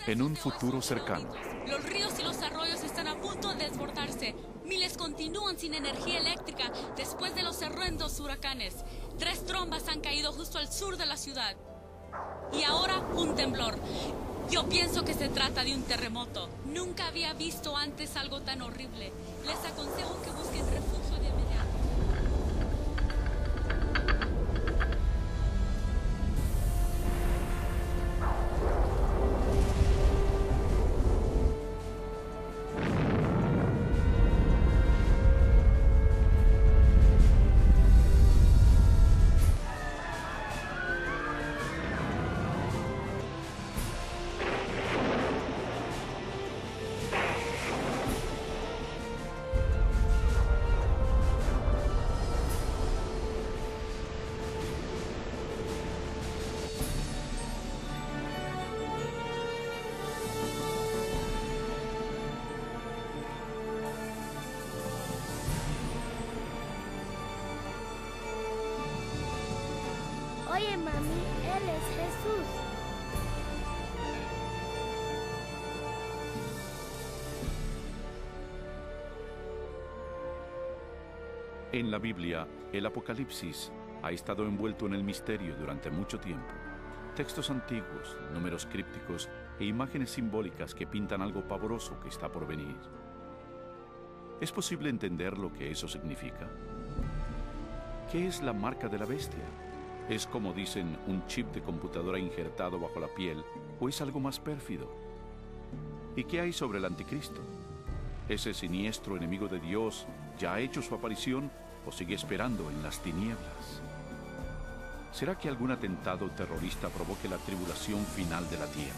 En un futuro cercano, Los ríos y los arroyos están a punto de desbordarse. Miles continúan sin energía eléctrica después de los horrendos huracanes. 3 trombas han caído justo al sur de la ciudad. Y ahora un temblor. Yo pienso que se trata de un terremoto. Nunca había visto antes algo tan horrible. Les aconsejo que busquen refugio de inmediato. Oye, mami, Él es Jesús. en la Biblia, el Apocalipsis ha estado envuelto en el misterio durante mucho tiempo. Textos antiguos, números crípticos e imágenes simbólicas que pintan algo pavoroso que está por venir. ¿Es posible entender lo que eso significa? ¿Qué es la marca de la bestia? ¿Es, como dicen, un chip de computadora injertado bajo la piel o es algo más pérfido? ¿Y qué hay sobre el anticristo? ¿Ese siniestro enemigo de Dios ya ha hecho su aparición o sigue esperando en las tinieblas? ¿Será que algún atentado terrorista provoque la tribulación final de la tierra?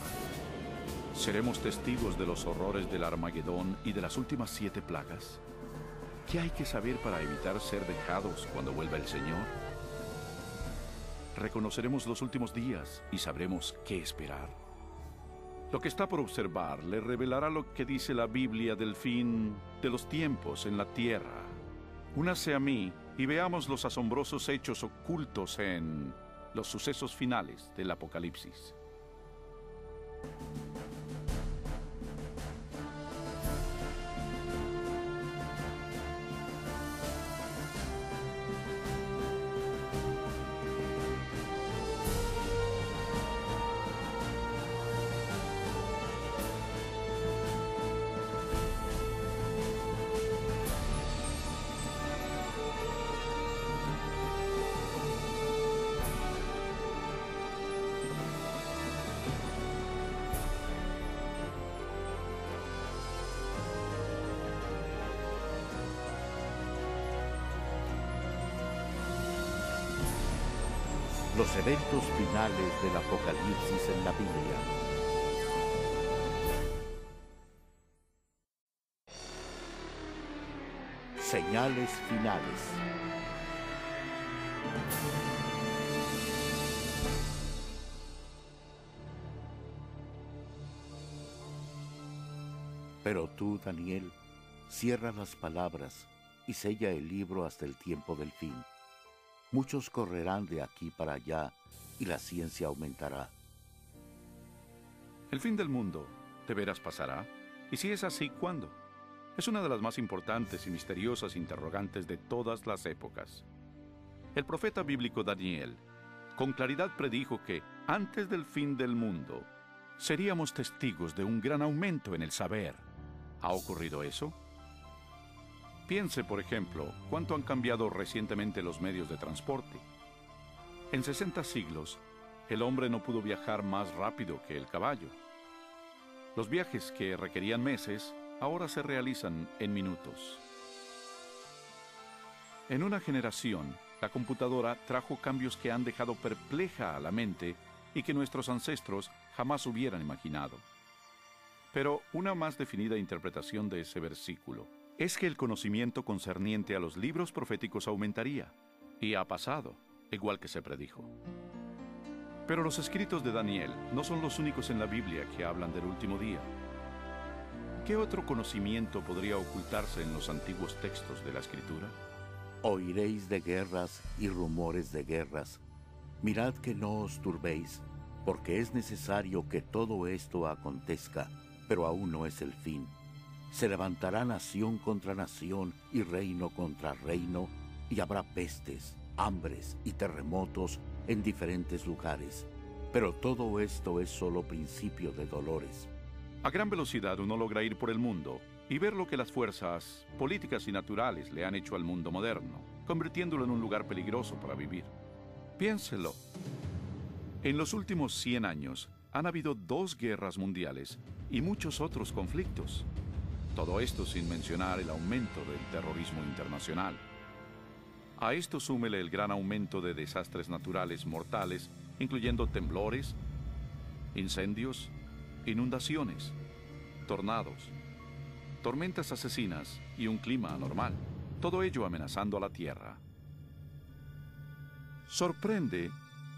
¿Seremos testigos de los horrores del Armagedón y de las últimas 7 plagas? ¿Qué hay que saber para evitar ser dejados cuando vuelva el Señor? Reconoceremos los últimos días y sabremos qué esperar. Lo que está por observar le revelará lo que dice la Biblia del fin de los tiempos en la tierra. Únase a mí y veamos los asombrosos hechos ocultos en los sucesos finales del Apocalipsis. Los eventos finales del Apocalipsis en la Biblia. Señales finales. Pero tú, Daniel, cierra las palabras y sella el libro hasta el tiempo del fin. Muchos correrán de aquí para allá y la ciencia aumentará. ¿El fin del mundo de veras pasará? Y si es así, ¿cuándo? Es una de las más importantes y misteriosas interrogantes de todas las épocas. El profeta bíblico Daniel con claridad predijo que antes del fin del mundo seríamos testigos de un gran aumento en el saber. ¿Ha ocurrido eso? Piense, por ejemplo, cuánto han cambiado recientemente los medios de transporte. En 60 siglos, el hombre no pudo viajar más rápido que el caballo. Los viajes que requerían meses, ahora se realizan en minutos. En una generación, la computadora trajo cambios que han dejado perpleja a la mente y que nuestros ancestros jamás hubieran imaginado. Pero una más definida interpretación de ese versículo es que el conocimiento concerniente a los libros proféticos aumentaría, y ha pasado, igual que se predijo. Pero los escritos de Daniel no son los únicos en la Biblia que hablan del último día. ¿Qué otro conocimiento podría ocultarse en los antiguos textos de la Escritura? Oiréis de guerras y rumores de guerras. Mirad que no os turbéis, porque es necesario que todo esto acontezca, pero aún no es el fin. Se levantará nación contra nación y reino contra reino, y habrá pestes, hambres y terremotos en diferentes lugares. Pero todo esto es solo principio de dolores. A gran velocidad uno logra ir por el mundo y ver lo que las fuerzas políticas y naturales le han hecho al mundo moderno, convirtiéndolo en un lugar peligroso para vivir. Piénselo. En los últimos 100 años han habido 2 guerras mundiales y muchos otros conflictos. Todo esto sin mencionar el aumento del terrorismo internacional. A esto súmele el gran aumento de desastres naturales mortales, incluyendo temblores, incendios, inundaciones, tornados, tormentas asesinas y un clima anormal, todo ello amenazando a la Tierra. Sorprende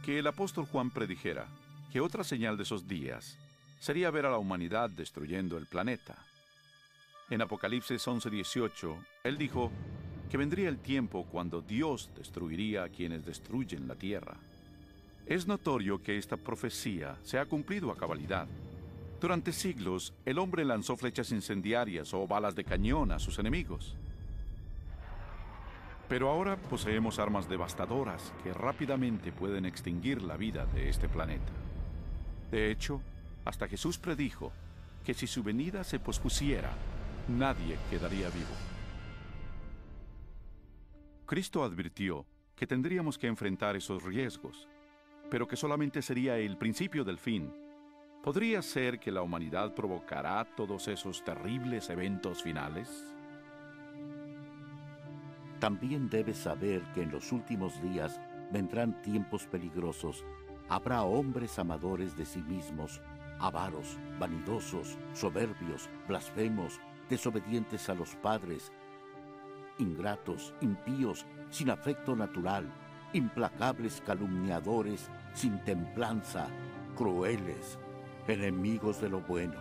que el apóstol Juan predijera que otra señal de esos días sería ver a la humanidad destruyendo el planeta. En Apocalipsis 11:18, él dijo que vendría el tiempo cuando Dios destruiría a quienes destruyen la tierra. Es notorio que esta profecía se ha cumplido a cabalidad. Durante siglos, el hombre lanzó flechas incendiarias o balas de cañón a sus enemigos. Pero ahora poseemos armas devastadoras que rápidamente pueden extinguir la vida de este planeta. De hecho, hasta Jesús predijo que si su venida se pospusiera, nadie quedaría vivo. Cristo advirtió que tendríamos que enfrentar esos riesgos, pero que solamente sería el principio del fin. ¿Podría ser que la humanidad provocará todos esos terribles eventos finales? También debes saber que en los últimos días vendrán tiempos peligrosos. Habrá hombres amadores de sí mismos, avaros, vanidosos, soberbios, blasfemos, desobedientes a los padres, ingratos, impíos, sin afecto natural, implacables calumniadores, sin templanza, crueles, enemigos de lo bueno.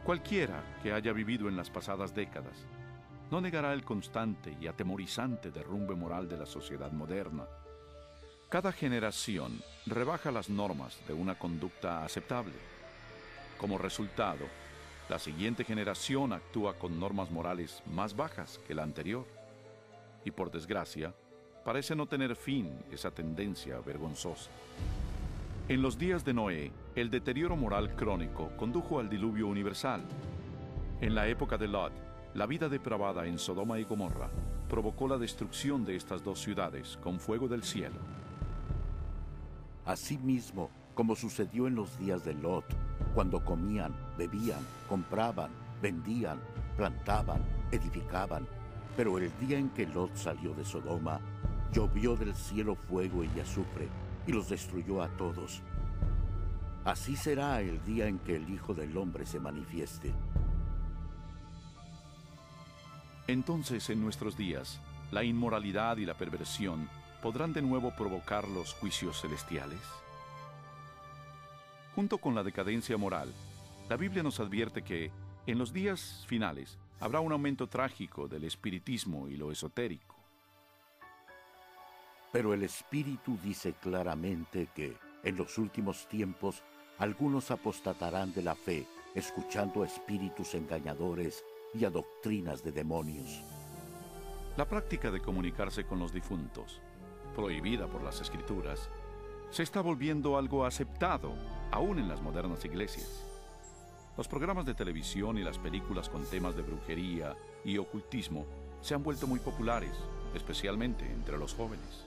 Cualquiera que haya vivido en las pasadas décadas no negará el constante y atemorizante derrumbe moral de la sociedad moderna. Cada generación rebaja las normas de una conducta aceptable. Como resultado, la siguiente generación actúa con normas morales más bajas que la anterior. Y por desgracia, parece no tener fin esa tendencia vergonzosa. En los días de Noé, el deterioro moral crónico condujo al diluvio universal. En la época de Lot, la vida depravada en Sodoma y Gomorra provocó la destrucción de estas 2 ciudades con fuego del cielo. Asimismo, como sucedió en los días de Lot, cuando comían, bebían, compraban, vendían, plantaban, edificaban, pero el día en que Lot salió de Sodoma, llovió del cielo fuego y azufre, y los destruyó a todos. Así será el día en que el Hijo del Hombre se manifieste. Entonces, en nuestros días, la inmoralidad y la perversión podrán de nuevo provocar los juicios celestiales. Junto con la decadencia moral, la Biblia nos advierte que, en los días finales, habrá un aumento trágico del espiritismo y lo esotérico. Pero el Espíritu dice claramente que, en los últimos tiempos, algunos apostatarán de la fe, escuchando a espíritus engañadores y a doctrinas de demonios. La práctica de comunicarse con los difuntos, prohibida por las Escrituras, se está volviendo algo aceptado, aún en las modernas iglesias. Los programas de televisión y las películas con temas de brujería y ocultismo se han vuelto muy populares, especialmente entre los jóvenes.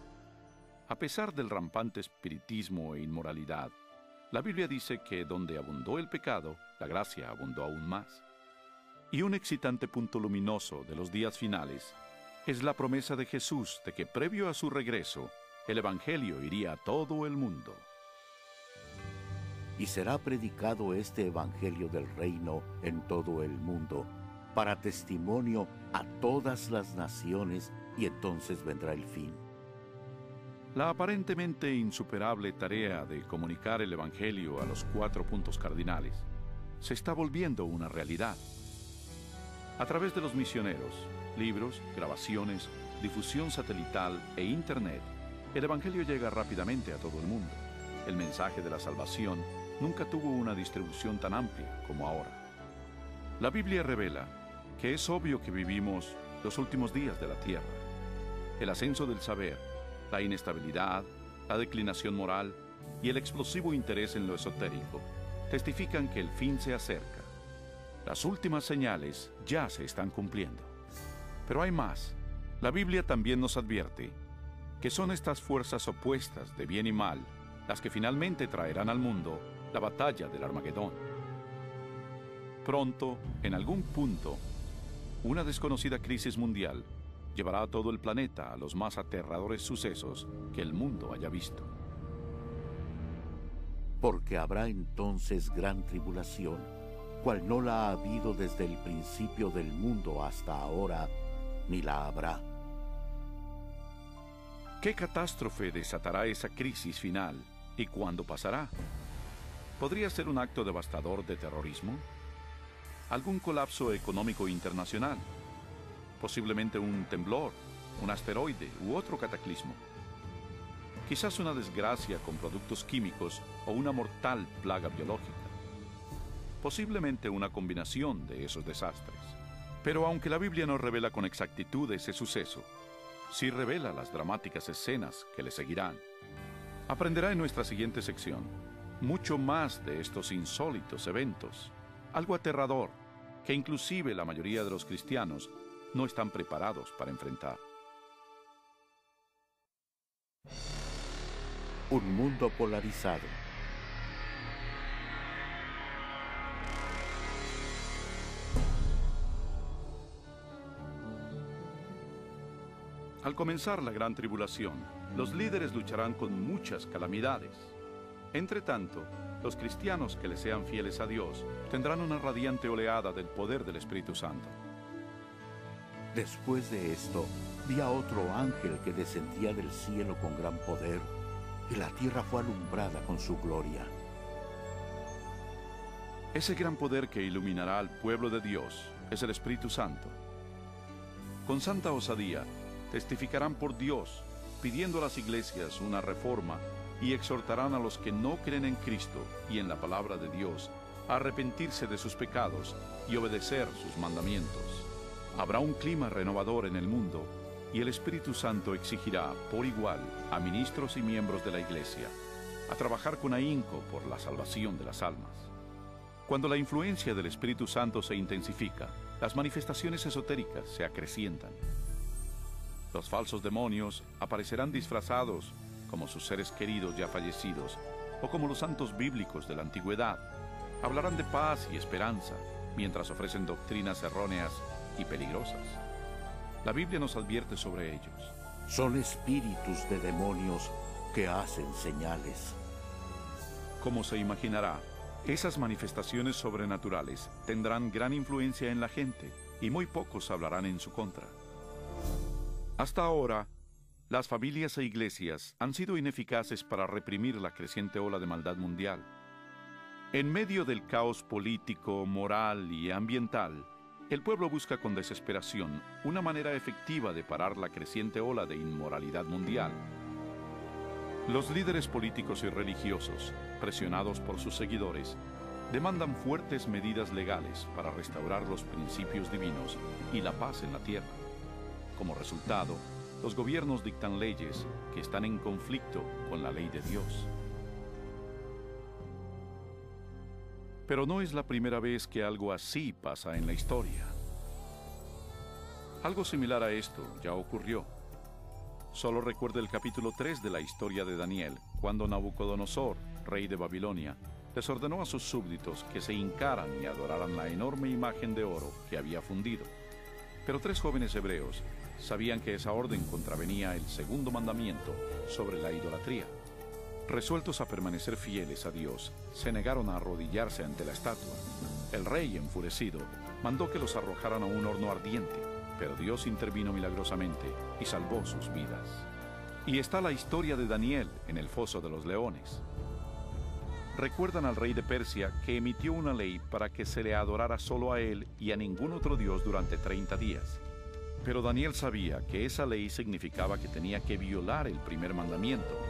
A pesar del rampante espiritismo e inmoralidad, la Biblia dice que donde abundó el pecado, la gracia abundó aún más. Y un excitante punto luminoso de los días finales es la promesa de Jesús de que previo a su regreso, el Evangelio iría a todo el mundo. Y será predicado este Evangelio del reino en todo el mundo, para testimonio a todas las naciones, y entonces vendrá el fin. La aparentemente insuperable tarea de comunicar el Evangelio a los 4 puntos cardinales se está volviendo una realidad. A través de los misioneros, libros, grabaciones, difusión satelital e Internet, El Evangelio llega rápidamente a todo el mundo. El mensaje de la salvación nunca tuvo una distribución tan amplia como ahora. La Biblia revela que es obvio que vivimos los últimos días de la tierra. El ascenso del saber, la inestabilidad, la declinación moral y el explosivo interés en lo esotérico testifican que el fin se acerca. Las últimas señales ya se están cumpliendo. Pero hay más. La Biblia también nos advierte que son estas fuerzas opuestas de bien y mal las que finalmente traerán al mundo la batalla del Armagedón. Pronto, en algún punto, una desconocida crisis mundial llevará a todo el planeta a los más aterradores sucesos que el mundo haya visto. Porque habrá entonces gran tribulación, cual no la ha habido desde el principio del mundo hasta ahora, ni la habrá. ¿Qué catástrofe desatará esa crisis final y cuándo pasará? ¿Podría ser un acto devastador de terrorismo? ¿Algún colapso económico internacional? Posiblemente un temblor, un asteroide u otro cataclismo. Quizás una desgracia con productos químicos o una mortal plaga biológica. Posiblemente una combinación de esos desastres. Pero aunque la Biblia no revela con exactitud ese suceso, sí revela las dramáticas escenas que le seguirán. Aprenderá en nuestra siguiente sección mucho más de estos insólitos eventos, algo aterrador que inclusive la mayoría de los cristianos no están preparados para enfrentar. Un mundo polarizado. Al comenzar la gran tribulación, los líderes lucharán con muchas calamidades. Entre tanto, los cristianos que le sean fieles a Dios tendrán una radiante oleada del poder del Espíritu Santo. Después de esto, vi a otro ángel que descendía del cielo con gran poder, y la tierra fue alumbrada con su gloria. Ese gran poder que iluminará al pueblo de Dios es el Espíritu Santo. Con santa osadía, testificarán por Dios, pidiendo a las iglesias una reforma y exhortarán a los que no creen en Cristo y en la palabra de Dios a arrepentirse de sus pecados y obedecer sus mandamientos. Habrá un clima renovador en el mundo y el Espíritu Santo exigirá por igual a ministros y miembros de la iglesia a trabajar con ahínco por la salvación de las almas. Cuando la influencia del Espíritu Santo se intensifica, las manifestaciones esotéricas se acrecientan. Los falsos demonios aparecerán disfrazados como sus seres queridos ya fallecidos o como los santos bíblicos de la antigüedad. Hablarán de paz y esperanza mientras ofrecen doctrinas erróneas y peligrosas. La Biblia nos advierte sobre ellos. Son espíritus de demonios que hacen señales. Como se imaginará, esas manifestaciones sobrenaturales tendrán gran influencia en la gente y muy pocos hablarán en su contra. Hasta ahora, las familias e iglesias han sido ineficaces para reprimir la creciente ola de maldad mundial. En medio del caos político, moral y ambiental, el pueblo busca con desesperación una manera efectiva de parar la creciente ola de inmoralidad mundial. Los líderes políticos y religiosos, presionados por sus seguidores, demandan fuertes medidas legales para restaurar los principios divinos y la paz en la tierra. Como resultado, los gobiernos dictan leyes que están en conflicto con la ley de Dios. Pero no es la primera vez que algo así pasa en la historia. Algo similar a esto ya ocurrió. Solo recuerde el capítulo 3 de la historia de Daniel, cuando Nabucodonosor, rey de Babilonia, les ordenó a sus súbditos que se hincaran y adoraran la enorme imagen de oro que había fundido. Pero 3 jóvenes hebreos sabían que esa orden contravenía el segundo mandamiento sobre la idolatría. Resueltos a permanecer fieles a Dios, se negaron a arrodillarse ante la estatua. El rey, enfurecido, mandó que los arrojaran a un horno ardiente, pero Dios intervino milagrosamente y salvó sus vidas. Y está la historia de Daniel en el foso de los leones. Recuerdan al rey de Persia que emitió una ley para que se le adorara solo a él y a ningún otro dios durante 30 días. Pero Daniel sabía que esa ley significaba que tenía que violar el primer mandamiento.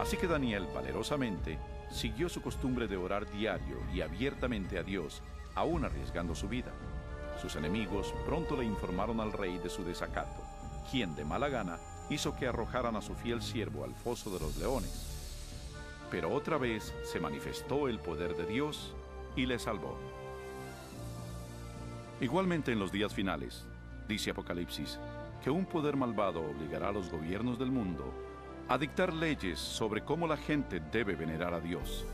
Así que Daniel, valerosamente, siguió su costumbre de orar diario y abiertamente a Dios, aún arriesgando su vida. Sus enemigos pronto le informaron al rey de su desacato, quien de mala gana hizo que arrojaran a su fiel siervo al foso de los leones. Pero otra vez se manifestó el poder de Dios y le salvó. Igualmente en los días finales, dice Apocalipsis, que un poder malvado obligará a los gobiernos del mundo a dictar leyes sobre cómo la gente debe venerar a Dios.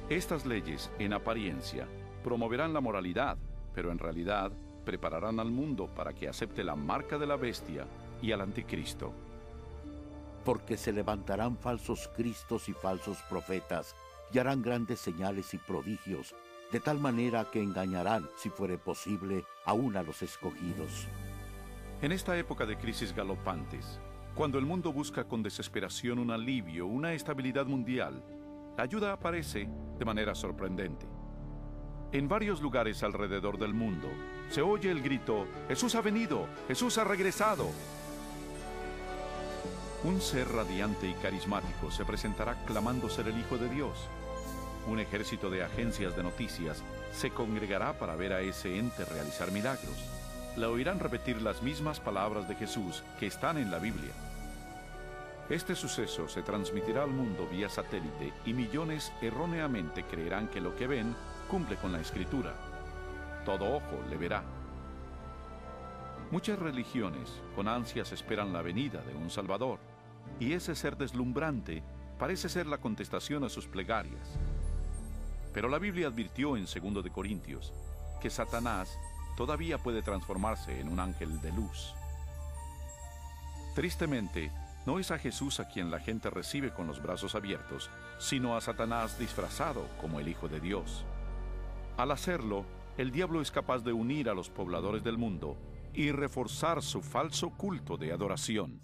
Estas leyes, en apariencia, promoverán la moralidad, pero en realidad prepararán al mundo para que acepte la marca de la bestia y al anticristo. Porque se levantarán falsos cristos y falsos profetas, y harán grandes señales y prodigios, de tal manera que engañarán, si fuere posible, aún a los escogidos. En esta época de crisis galopantes, cuando el mundo busca con desesperación un alivio, una estabilidad mundial, la ayuda aparece de manera sorprendente. En varios lugares alrededor del mundo se oye el grito: ¡Jesús ha venido! ¡Jesús ha regresado! Un ser radiante y carismático se presentará clamando ser el Hijo de Dios. Un ejército de agencias de noticias se congregará para ver a ese ente realizar milagros. Le oirán repetir las mismas palabras de Jesús que están en la Biblia. Este suceso se transmitirá al mundo vía satélite y millones erróneamente creerán que lo que ven cumple con la Escritura. Todo ojo le verá. Muchas religiones con ansias esperan la venida de un Salvador, y ese ser deslumbrante parece ser la contestación a sus plegarias. Pero la Biblia advirtió en 2 de Corintios que Satanás todavía puede transformarse en un ángel de luz. Tristemente, no es a Jesús a quien la gente recibe con los brazos abiertos, sino a Satanás disfrazado como el Hijo de Dios. Al hacerlo, el diablo es capaz de unir a los pobladores del mundo y reforzar su falso culto de adoración.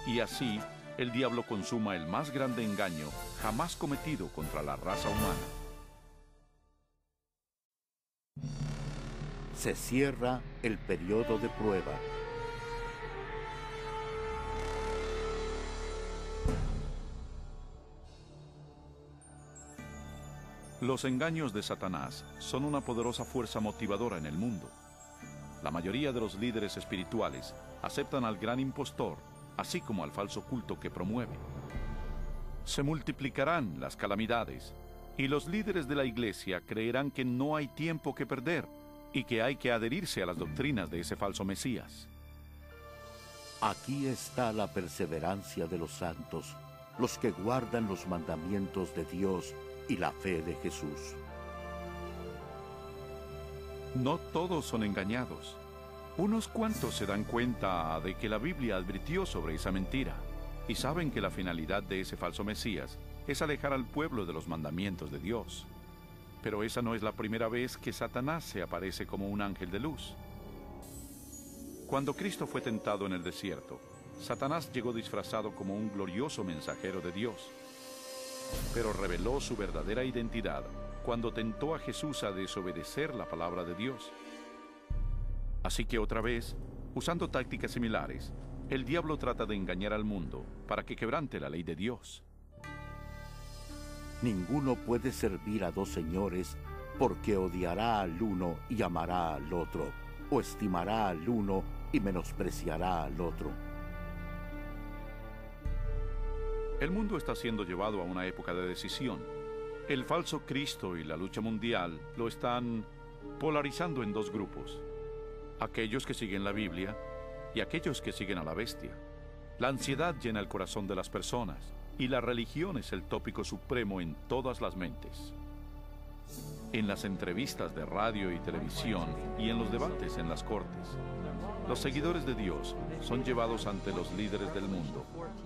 Y así, el diablo consuma el más grande engaño jamás cometido contra la raza humana. Se cierra el periodo de prueba. Los engaños de Satanás son una poderosa fuerza motivadora en el mundo. La mayoría de los líderes espirituales aceptan al gran impostor, así como al falso culto que promueve. Se multiplicarán las calamidades, y los líderes de la iglesia creerán que no hay tiempo que perder y que hay que adherirse a las doctrinas de ese falso Mesías. Aquí está la perseverancia de los santos, los que guardan los mandamientos de Dios y la fe de Jesús. No todos son engañados. Unos cuantos se dan cuenta de que la Biblia advirtió sobre esa mentira y saben que la finalidad de ese falso Mesías es alejar al pueblo de los mandamientos de Dios. Pero esa no es la primera vez que Satanás se aparece como un ángel de luz. Cuando Cristo fue tentado en el desierto, Satanás llegó disfrazado como un glorioso mensajero de Dios, pero reveló su verdadera identidad cuando tentó a Jesús a desobedecer la palabra de Dios. Así que otra vez, usando tácticas similares, el diablo trata de engañar al mundo para que quebrante la ley de Dios. Ninguno puede servir a dos señores, porque odiará al uno y amará al otro, o estimará al uno y menospreciará al otro. El mundo está siendo llevado a una época de decisión. El falso Cristo y la lucha mundial lo están polarizando en dos grupos: aquellos que siguen la Biblia y aquellos que siguen a la bestia. La ansiedad llena el corazón de las personas y la religión es el tópico supremo en todas las mentes. En las entrevistas de radio y televisión y en los debates en las cortes, los seguidores de Dios son llevados ante los líderes del mundo,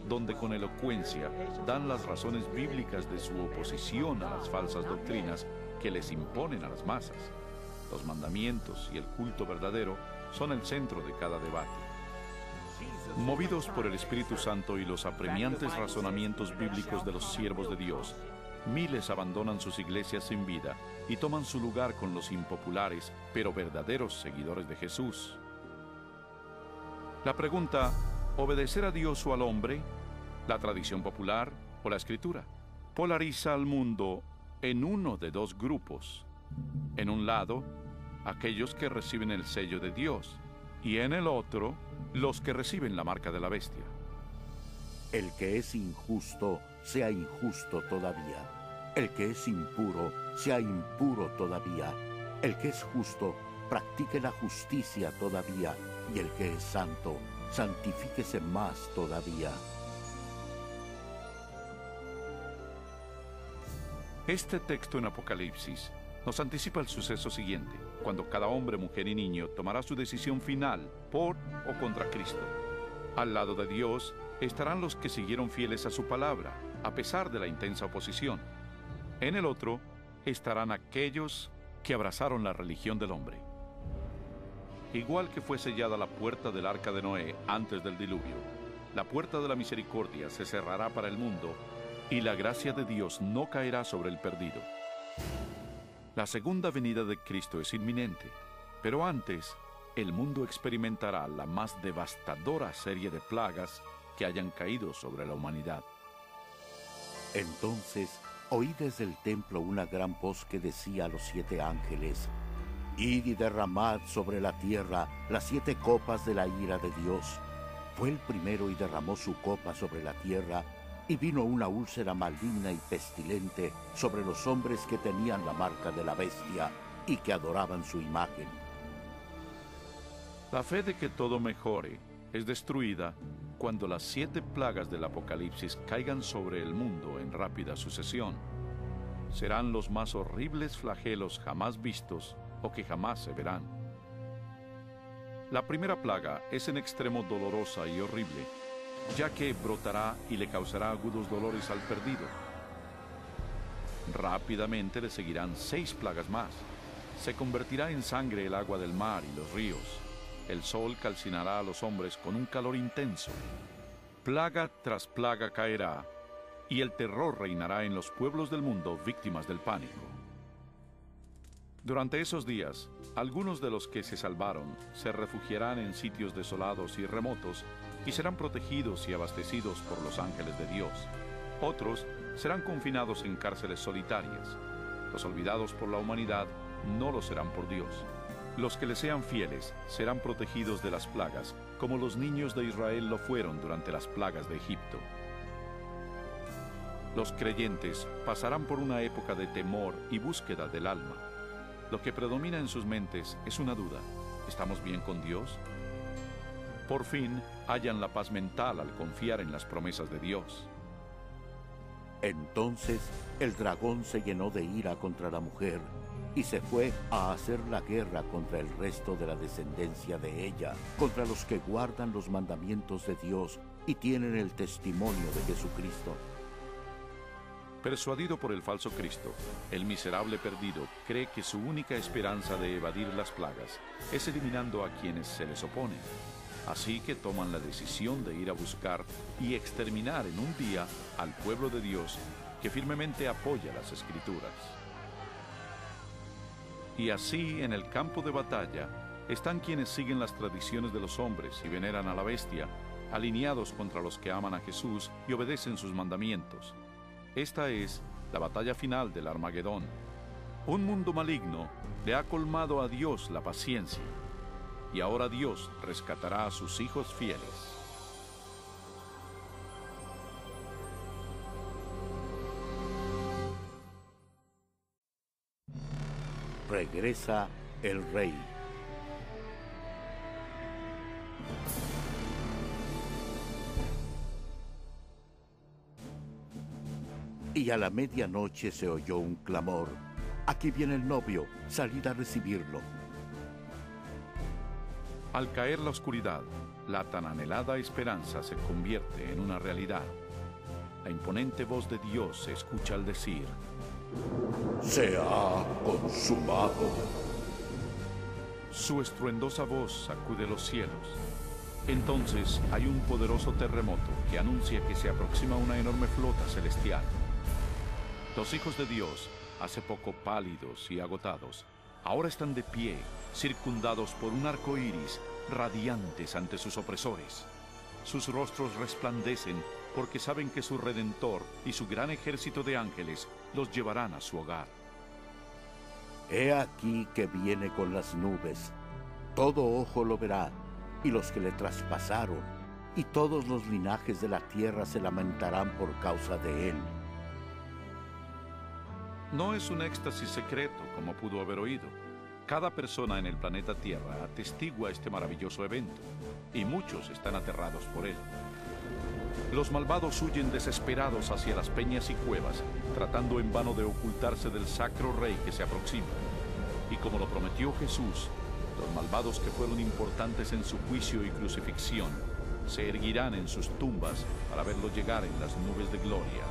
donde con elocuencia dan las razones bíblicas de su oposición a las falsas doctrinas que les imponen a las masas. Los mandamientos y el culto verdadero son el centro de cada debate. Movidos por el Espíritu Santo y los apremiantes razonamientos bíblicos de los siervos de Dios, miles abandonan sus iglesias sin vida y toman su lugar con los impopulares, pero verdaderos seguidores de Jesús. La pregunta, ¿obedecer a Dios o al hombre? ¿La tradición popular o la escritura? Polariza al mundo en uno de dos grupos. En un lado, aquellos que reciben el sello de Dios, y en el otro, los que reciben la marca de la bestia. El que es injusto, sea injusto todavía. El que es impuro, sea impuro todavía. El que es justo, practique la justicia todavía. Y el que es santo, santifíquese más todavía. Este texto en Apocalipsis nos anticipa el suceso siguiente, cuando cada hombre, mujer y niño tomará su decisión final por o contra Cristo. Al lado de Dios estarán los que siguieron fieles a su palabra, a pesar de la intensa oposición. En el otro estarán aquellos que abrazaron la religión del hombre. Igual que fue sellada la puerta del arca de Noé antes del diluvio, la puerta de la misericordia se cerrará para el mundo y la gracia de Dios no caerá sobre el perdido. La segunda venida de Cristo es inminente, pero antes, el mundo experimentará la más devastadora serie de plagas que hayan caído sobre la humanidad. Entonces oí desde el templo una gran voz que decía a los 7 ángeles: Id y derramad sobre la tierra las 7 copas de la ira de Dios. Fue el primero y derramó su copa sobre la tierra, y vino una úlcera maligna y pestilente sobre los hombres que tenían la marca de la bestia y que adoraban su imagen. La fe de que todo mejore es destruida cuando las 7 plagas del Apocalipsis caigan sobre el mundo en rápida sucesión. Serán los más horribles flagelos jamás vistos o que jamás se verán. La primera plaga es en extremo dolorosa y horrible, ya que brotará y le causará agudos dolores al perdido. Rápidamente le seguirán 6 plagas más. Se convertirá en sangre el agua del mar y los ríos. El sol calcinará a los hombres con un calor intenso. Plaga tras plaga caerá, y el terror reinará en los pueblos del mundo víctimas del pánico. Durante esos días, algunos de los que se salvaron se refugiarán en sitios desolados y remotos y serán protegidos y abastecidos por los ángeles de Dios. Otros serán confinados en cárceles solitarias. Los olvidados por la humanidad no lo serán por Dios. Los que le sean fieles serán protegidos de las plagas, como los niños de Israel lo fueron durante las plagas de Egipto. Los creyentes pasarán por una época de temor y búsqueda del alma. Lo que predomina en sus mentes es una duda: ¿estamos bien con Dios? Por fin, hallan la paz mental al confiar en las promesas de Dios. Entonces el dragón se llenó de ira contra la mujer y se fue a hacer la guerra contra el resto de la descendencia de ella, contra los que guardan los mandamientos de Dios y tienen el testimonio de Jesucristo. Persuadido por el falso Cristo, el miserable perdido cree que su única esperanza de evadir las plagas es eliminando a quienes se les oponen. Así que toman la decisión de ir a buscar y exterminar en un día al pueblo de Dios que firmemente apoya las Escrituras. Y así, en el campo de batalla, están quienes siguen las tradiciones de los hombres y veneran a la bestia, alineados contra los que aman a Jesús y obedecen sus mandamientos. Esta es la batalla final del Armagedón. Un mundo maligno le ha colmado a Dios la paciencia, y ahora Dios rescatará a sus hijos fieles. Regresa el rey. Y a la medianoche se oyó un clamor: «Aquí viene el novio, salid a recibirlo». Al caer la oscuridad, la tan anhelada esperanza se convierte en una realidad. La imponente voz de Dios se escucha al decir: «Se ha consumado». Su estruendosa voz sacude los cielos. Entonces hay un poderoso terremoto que anuncia que se aproxima una enorme flota celestial. Los hijos de Dios, hace poco pálidos y agotados, ahora están de pie, circundados por un arco iris radiantes ante sus opresores. Sus rostros resplandecen porque saben que su Redentor y su gran ejército de ángeles los llevarán a su hogar. He aquí que viene con las nubes. Todo ojo lo verá, y los que le traspasaron, y todos los linajes de la tierra se lamentarán por causa de él. No es un éxtasis secreto, como pudo haber oído. Cada persona en el planeta Tierra atestigua este maravilloso evento, y muchos están aterrados por él. Los malvados huyen desesperados hacia las peñas y cuevas, tratando en vano de ocultarse del sacro rey que se aproxima. Y como lo prometió Jesús, los malvados que fueron importantes en su juicio y crucifixión se erguirán en sus tumbas para verlo llegar en las nubes de gloria.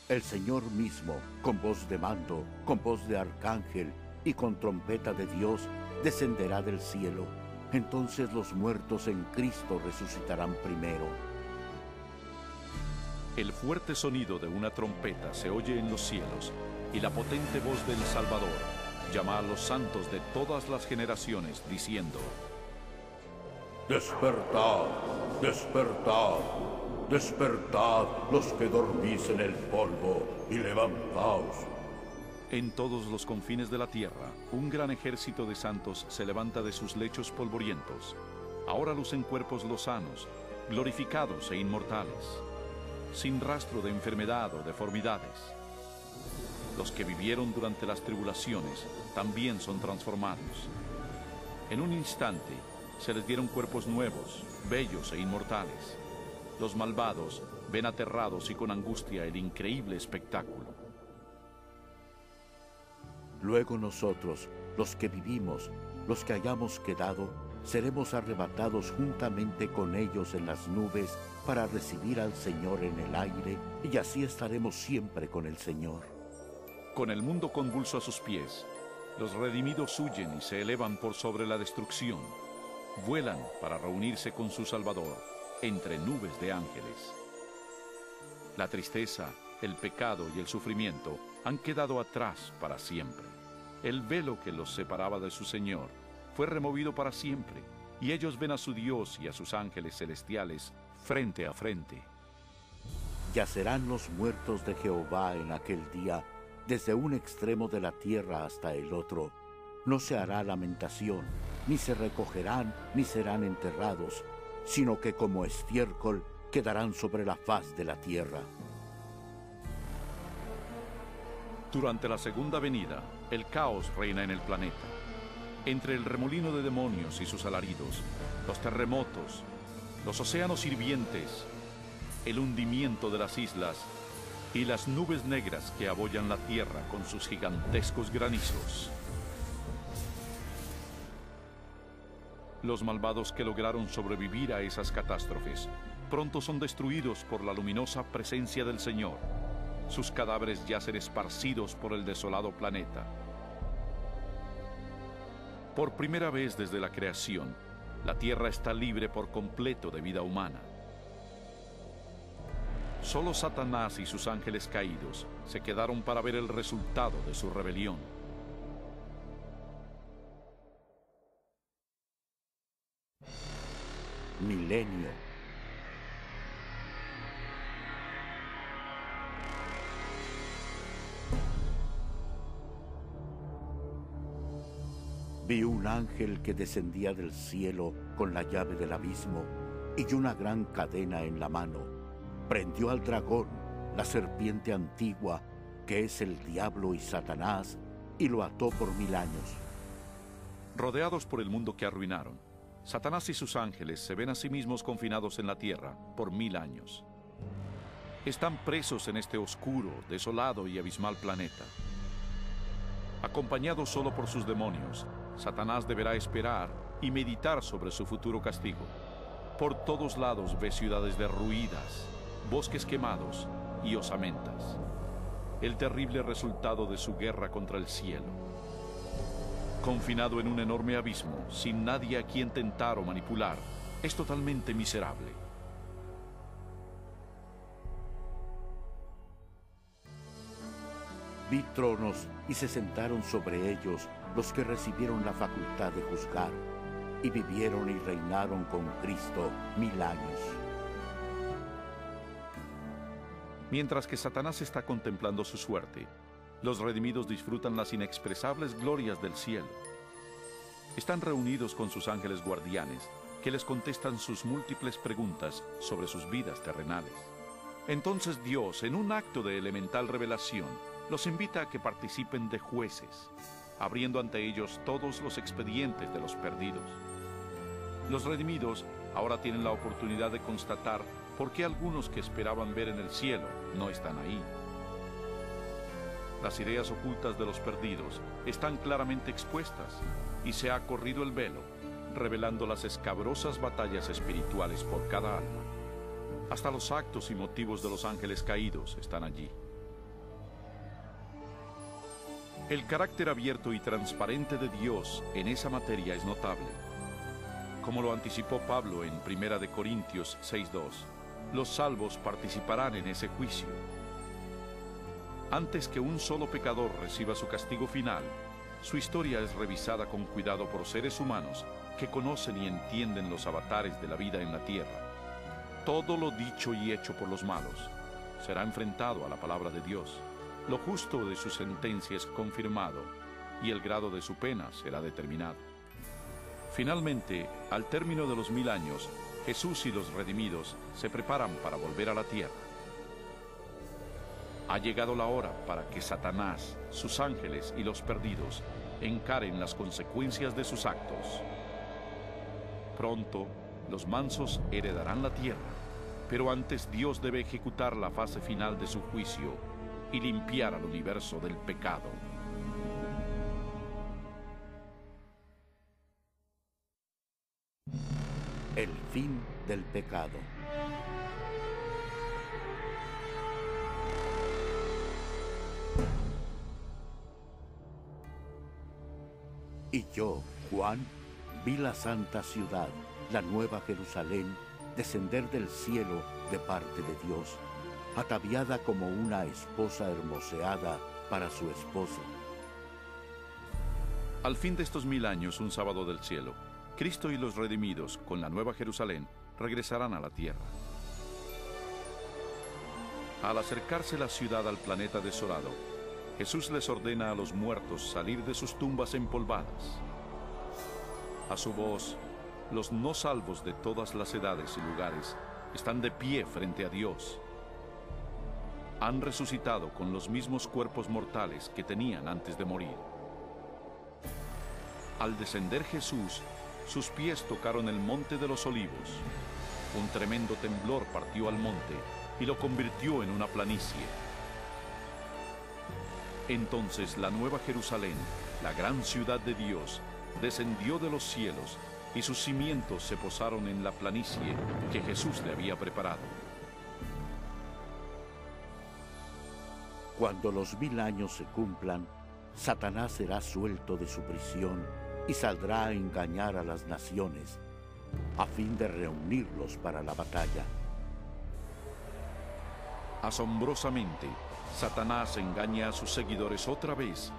El Señor mismo, con voz de mando, con voz de arcángel y con trompeta de Dios, descenderá del cielo. Entonces los muertos en Cristo resucitarán primero. El fuerte sonido de una trompeta se oye en los cielos, y la potente voz del Salvador llama a los santos de todas las generaciones, diciendo: Despertad, despertad, despertad los que dormís en el polvo, y levantaos. En todos los confines de la tierra, un gran ejército de santos se levanta de sus lechos polvorientos. Ahora lucen cuerpos lozanos, glorificados e inmortales, sin rastro de enfermedad o deformidades. Los que vivieron durante las tribulaciones también son transformados. En un instante se les dieron cuerpos nuevos, bellos e inmortales. Los malvados ven aterrados y con angustia el increíble espectáculo. Luego nosotros, los que vivimos, los que hayamos quedado, seremos arrebatados juntamente con ellos en las nubes para recibir al Señor en el aire, y así estaremos siempre con el Señor. Con el mundo convulso a sus pies, los redimidos huyen y se elevan por sobre la destrucción. Vuelan para reunirse con su Salvador entre nubes de ángeles. La tristeza, el pecado y el sufrimiento han quedado atrás para siempre. El velo que los separaba de su Señor fue removido para siempre, y ellos ven a su Dios y a sus ángeles celestiales frente a frente. Yacerán los muertos de Jehová en aquel día, desde un extremo de la tierra hasta el otro. No se hará lamentación, ni se recogerán, ni serán enterrados, sino que como estiércol quedarán sobre la faz de la tierra. Durante la segunda venida, el caos reina en el planeta. Entre el remolino de demonios y sus alaridos, los terremotos, los océanos hirvientes, el hundimiento de las islas y las nubes negras que abollan la tierra con sus gigantescos granizos. Los malvados que lograron sobrevivir a esas catástrofes pronto son destruidos por la luminosa presencia del Señor. Sus cadáveres yacen esparcidos por el desolado planeta. Por primera vez desde la creación, la Tierra está libre por completo de vida humana. Solo Satanás y sus ángeles caídos se quedaron para ver el resultado de su rebelión. Milenio. Vi un ángel que descendía del cielo con la llave del abismo y una gran cadena en la mano. Prendió al dragón, la serpiente antigua, que es el diablo y Satanás, y lo ató por 1000 años. Rodeados por el mundo que arruinaron, Satanás y sus ángeles se ven a sí mismos confinados en la tierra por 1000 años. Están presos en este oscuro, desolado y abismal planeta. Acompañado solo por sus demonios, Satanás deberá esperar y meditar sobre su futuro castigo. Por todos lados ve ciudades derruidas, bosques quemados y osamentas. El terrible resultado de su guerra contra el cielo. Confinado en un enorme abismo, sin nadie a quien tentar o manipular, es totalmente miserable. Vi tronos y se sentaron sobre ellos, los que recibieron la facultad de juzgar y vivieron y reinaron con Cristo 1000 años. Mientras que Satanás está contemplando su suerte, los redimidos disfrutan las inexpresables glorias del cielo. Están reunidos con sus ángeles guardianes, que les contestan sus múltiples preguntas sobre sus vidas terrenales. Entonces Dios, en un acto de elemental revelación, los invita a que participen de jueces, abriendo ante ellos todos los expedientes de los perdidos. Los redimidos ahora tienen la oportunidad de constatar por qué algunos que esperaban ver en el cielo no están ahí. Las ideas ocultas de los perdidos están claramente expuestas y se ha corrido el velo, revelando las escabrosas batallas espirituales por cada alma. Hasta los actos y motivos de los ángeles caídos están allí. El carácter abierto y transparente de Dios en esa materia es notable. Como lo anticipó Pablo en 1 Corintios 6:2, los salvos participarán en ese juicio. Antes que un solo pecador reciba su castigo final, su historia es revisada con cuidado por seres humanos que conocen y entienden los avatares de la vida en la tierra. Todo lo dicho y hecho por los malos será enfrentado a la palabra de Dios. Lo justo de su sentencia es confirmado y el grado de su pena será determinado. Finalmente, al término de los 1000 años, Jesús y los redimidos se preparan para volver a la tierra. Ha llegado la hora para que Satanás, sus ángeles y los perdidos encaren las consecuencias de sus actos. Pronto, los mansos heredarán la tierra, pero antes Dios debe ejecutar la fase final de su juicio y limpiar al universo del pecado. El fin del pecado. Y yo, Juan, vi la santa ciudad, la nueva Jerusalén, descender del cielo de parte de Dios, ataviada como una esposa hermoseada para su esposo. Al fin de estos 1000 años, un sábado del cielo, Cristo y los redimidos, con la nueva Jerusalén, regresarán a la tierra. Al acercarse la ciudad al planeta desolado, Jesús les ordena a los muertos salir de sus tumbas empolvadas. A su voz, los no salvos de todas las edades y lugares están de pie frente a Dios. Han resucitado con los mismos cuerpos mortales que tenían antes de morir. Al descender Jesús, sus pies tocaron el monte de los olivos. Un tremendo temblor partió al monte y lo convirtió en una planicie. Entonces la nueva Jerusalén, la gran ciudad de Dios, descendió de los cielos y sus cimientos se posaron en la planicie que Jesús le había preparado. Cuando los 1000 años se cumplan, Satanás será suelto de su prisión y saldrá a engañar a las naciones, a fin de reunirlos para la batalla. Asombrosamente, Satanás engaña a sus seguidores otra vez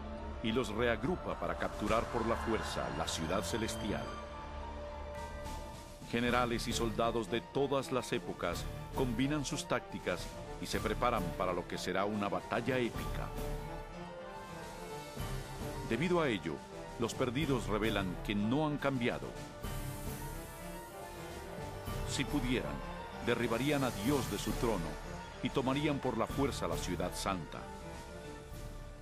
y los reagrupa para capturar por la fuerza la ciudad celestial. Generales y soldados de todas las épocas combinan sus tácticas y se preparan para lo que será una batalla épica. Debido a ello, los perdidos revelan que no han cambiado. Si pudieran, derribarían a Dios de su trono y tomarían por la fuerza la ciudad santa.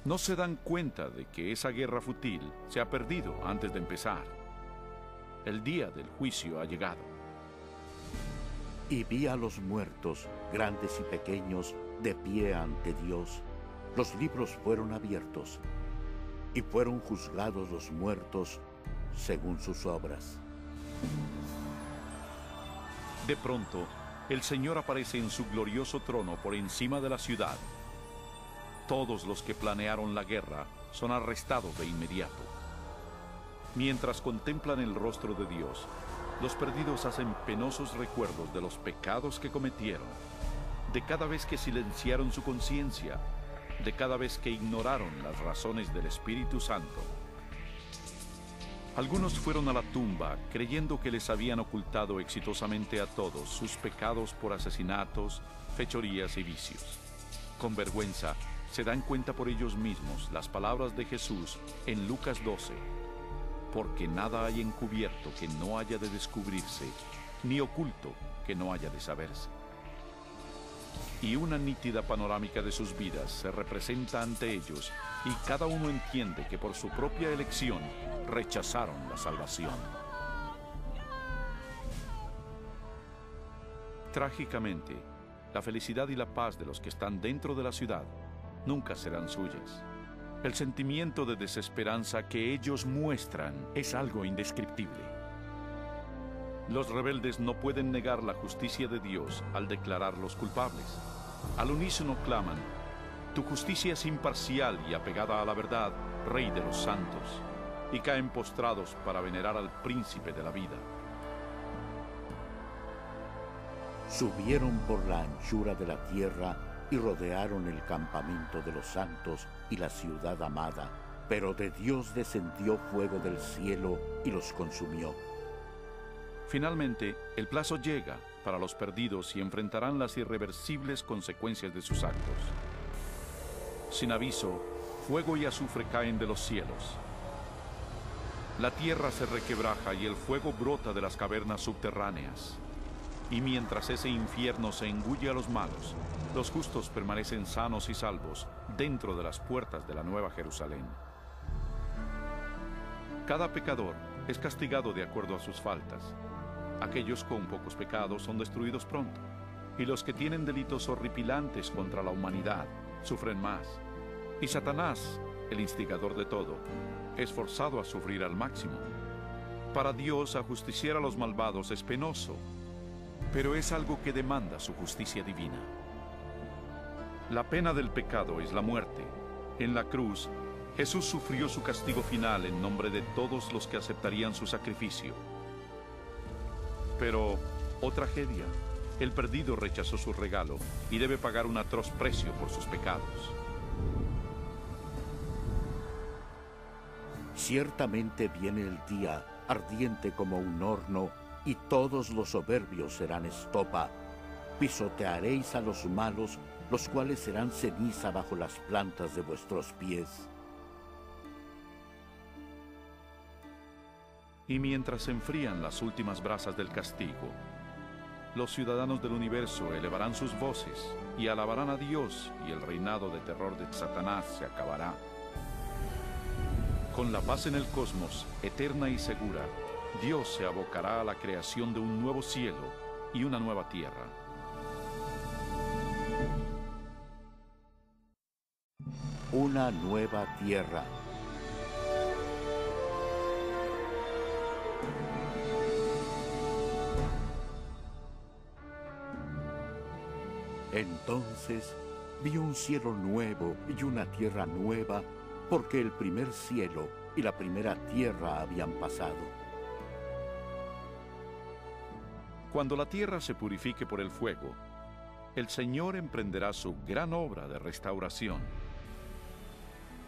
No se dan cuenta de que esa guerra fútil se ha perdido antes de empezar. El día del juicio ha llegado. Y vi a los muertos, grandes y pequeños, de pie ante Dios. Los libros fueron abiertos, y fueron juzgados los muertos según sus obras. De pronto, el Señor aparece en su glorioso trono por encima de la ciudad. Todos los que planearon la guerra son arrestados de inmediato. Mientras contemplan el rostro de Dios, los perdidos hacen penosos recuerdos de los pecados que cometieron, de cada vez que silenciaron su conciencia, de cada vez que ignoraron las razones del Espíritu Santo. Algunos fueron a la tumba creyendo que les habían ocultado exitosamente a todos sus pecados por asesinatos, fechorías y vicios. Con vergüenza, se dan cuenta por ellos mismos las palabras de Jesús en Lucas 12. Porque nada hay encubierto que no haya de descubrirse, ni oculto que no haya de saberse. Y una nítida panorámica de sus vidas se representa ante ellos, y cada uno entiende que por su propia elección rechazaron la salvación. Trágicamente, la felicidad y la paz de los que están dentro de la ciudad nunca serán suyas. El sentimiento de desesperanza que ellos muestran es algo indescriptible. Los rebeldes no pueden negar la justicia de Dios al declararlos culpables. Al unísono claman: tu justicia es imparcial y apegada a la verdad, Rey de los santos, y caen postrados para venerar al príncipe de la vida. Subieron por la anchura de la tierra y rodearon el campamento de los santos y la ciudad amada, pero de Dios descendió fuego del cielo y los consumió. Finalmente, el plazo llega para los perdidos y enfrentarán las irreversibles consecuencias de sus actos. Sin aviso, fuego y azufre caen de los cielos. La tierra se requebraja y el fuego brota de las cavernas subterráneas. Y mientras ese infierno se engulle a los malos, los justos permanecen sanos y salvos dentro de las puertas de la Nueva Jerusalén. Cada pecador es castigado de acuerdo a sus faltas. Aquellos con pocos pecados son destruidos pronto, y los que tienen delitos horripilantes contra la humanidad sufren más. Y Satanás, el instigador de todo, es forzado a sufrir al máximo. Para Dios, ajusticiar a los malvados es penoso, pero es algo que demanda su justicia divina. La pena del pecado es la muerte. En la cruz, Jesús sufrió su castigo final en nombre de todos los que aceptarían su sacrificio. Pero, oh tragedia, el perdido rechazó su regalo y debe pagar un atroz precio por sus pecados. Ciertamente viene el día, ardiente como un horno, y todos los soberbios serán estopa. Pisotearéis a los malos, los cuales serán ceniza bajo las plantas de vuestros pies. Y mientras se enfrían las últimas brasas del castigo, los ciudadanos del universo elevarán sus voces y alabarán a Dios, y el reinado de terror de Satanás se acabará. Con la paz en el cosmos, eterna y segura, Dios se abocará a la creación de un nuevo cielo y una nueva tierra. Una nueva tierra. Entonces vi un cielo nuevo y una tierra nueva, porque el primer cielo y la primera tierra habían pasado. Cuando la tierra se purifique por el fuego, el Señor emprenderá su gran obra de restauración.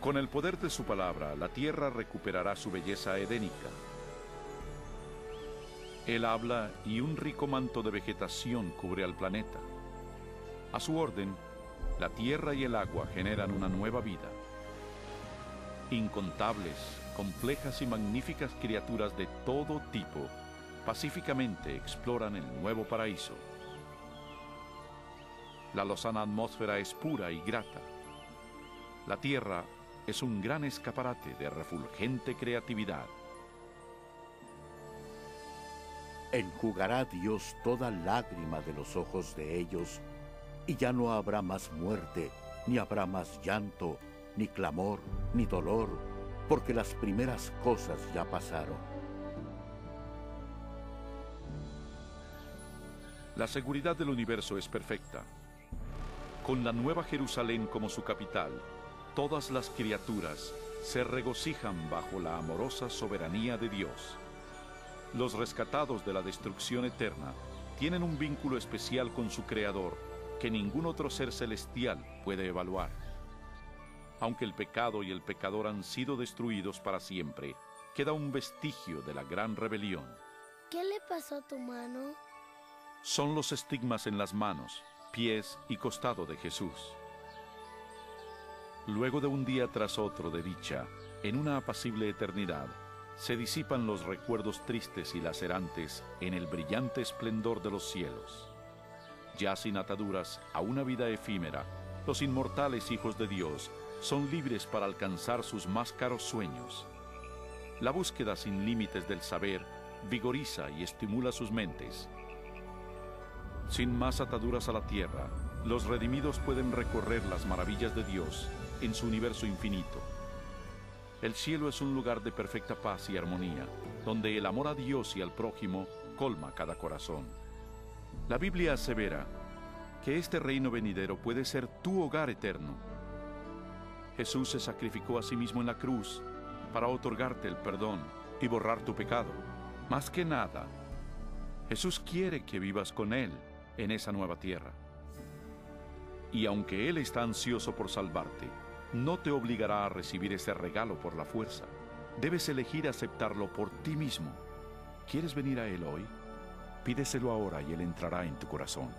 Con el poder de su palabra, la tierra recuperará su belleza edénica. Él habla y un rico manto de vegetación cubre al planeta. A su orden, la tierra y el agua generan una nueva vida. Incontables, complejas y magníficas criaturas de todo tipo pacíficamente exploran el nuevo paraíso. La lozana atmósfera es pura y grata. La tierra es un gran escaparate de refulgente creatividad. Enjugará Dios toda lágrima de los ojos de ellos, y ya no habrá más muerte, ni habrá más llanto, ni clamor, ni dolor, porque las primeras cosas ya pasaron. La seguridad del universo es perfecta. Con la Nueva Jerusalén como su capital, todas las criaturas se regocijan bajo la amorosa soberanía de Dios. Los rescatados de la destrucción eterna tienen un vínculo especial con su Creador que ningún otro ser celestial puede evaluar. Aunque el pecado y el pecador han sido destruidos para siempre, queda un vestigio de la gran rebelión. ¿Qué le pasó a tu mano? Son los estigmas en las manos, pies y costado de Jesús. Luego de un día tras otro de dicha, en una apacible eternidad, se disipan los recuerdos tristes y lacerantes en el brillante esplendor de los cielos. Ya sin ataduras a una vida efímera, los inmortales hijos de Dios son libres para alcanzar sus más caros sueños. La búsqueda sin límites del saber vigoriza y estimula sus mentes. Sin más ataduras a la tierra, los redimidos pueden recorrer las maravillas de Dios en su universo infinito. El cielo es un lugar de perfecta paz y armonía, donde el amor a Dios y al prójimo colma cada corazón. La Biblia asevera que este reino venidero puede ser tu hogar eterno. Jesús se sacrificó a sí mismo en la cruz para otorgarte el perdón y borrar tu pecado. Más que nada, Jesús quiere que vivas con Él en esa nueva tierra. Y aunque Él está ansioso por salvarte, no te obligará a recibir ese regalo por la fuerza. Debes elegir aceptarlo por ti mismo. ¿Quieres venir a Él hoy? Pídeselo ahora y Él entrará en tu corazón.